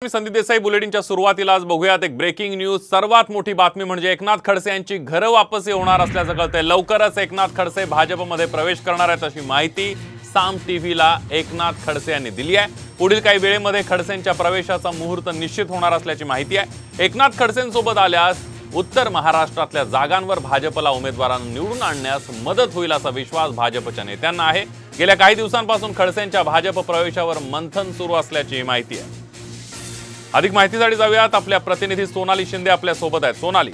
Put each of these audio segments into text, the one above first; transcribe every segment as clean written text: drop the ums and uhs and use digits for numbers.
मी संदीप देसाई बुलेटिनच्या सुरुवातीला आज बघूयात एक ब्रेकिंग न्यूज। सर्वात मोठी बातमी म्हणजे एकनाथ खडसे यांची घरं वापसी होणार असल्याचं कळतंय। लवकरच एकनाथ खडसे भाजपमध्ये प्रवेश करणार आहेत अशी माहिती साम टीव्हीला एकनाथ खडसे यांनी दिली आहे। पुढील काही वेळेमध्ये खडसेंच्या प्रवेशाचा मुहूर्त निश्चित होणार असल्याची माहिती आहे। एकनाथ खडसेंसोबत आल्यास उत्तर महाराष्ट्रातल्या जागांवर भाजपला उमेदवारांना निवडून आणण्यास मदत होईल असा विश्वास भाजपच्या नेत्यांना आहे। गेल्या काही दिवसांपासून खडसेंच्या भाजप प्रवेशावर मंथन सुरू असल्याची माहिती आहे। अधिक माहितीसाठी जाऊयात, आपल्या प्रतिनिधी सोनाली शिंदे आपल्या सोबत आहेत। सोनाली,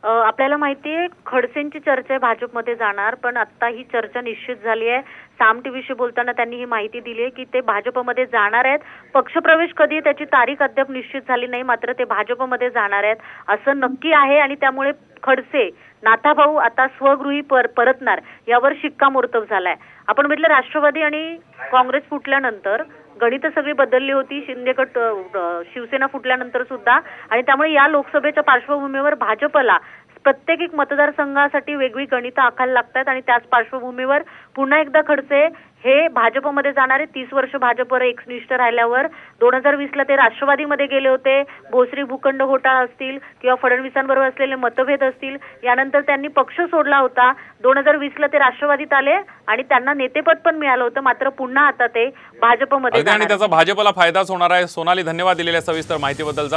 आपल्याला माहिती आहे खडसेंची चर्चा भाजपमध्ये जाणार, पण आता ही चर्चा निश्चित झाली आहे। साम टीव्हीशी बोलताना त्यांनी ही माहिती दिली आहे की ते भाजपमध्ये जाणार आहेत। पक्षप्रवेश कधी त्याची तारीख अद्याप निश्चित झाली नाही, मात्र ते भाजपमध्ये जाणार आहेत असं नक्की आहे आणि त्यामुळे खडसे नाथाभाऊ आता स्वगृही परतणार यावर शिक्कामोर्तब झालाय। आपण म्हटलं राष्ट्रवादी आणि काँग्रेस फुटल्यानंतर गणित सगळी बदलली होती, शिंदेगट शिवसेना फुटल्यानंतर सुद्धा, आणि त्यामुळे या लोकसभेच्या पार्श्वभूमीवर भाजपला प्रत्येक एक मतदारसंघासाठी वेगळी गणितं आखायला लागतात आणि त्याच पार्श्वभूमीवर पुन्हा एकदा खडसे हे भाजपमध्ये जाणारे। 30 वर्ष भाजपवर एकनिष्ठ राहिल्यावर 2020 ला ते राष्ट्रवादीमध्ये गेले होते। भोसरी भूखंड घोटाळा असतील किंवा फडणवीसांबरोबर असलेले मतभेद असतील, यानंतर त्यांनी पक्ष सोडला होता। 2020 ला ते राष्ट्रवादीत आले आणि त्यांना नेतेपद पण मिळालं होतं, मात्र पुन्हा आता ते भाजपमध्ये आणि त्याचा भाजपला फायदाच होणार आहे। सोनाली, धन्यवाद दिलेल्या सविस्तर माहितीबद्दल।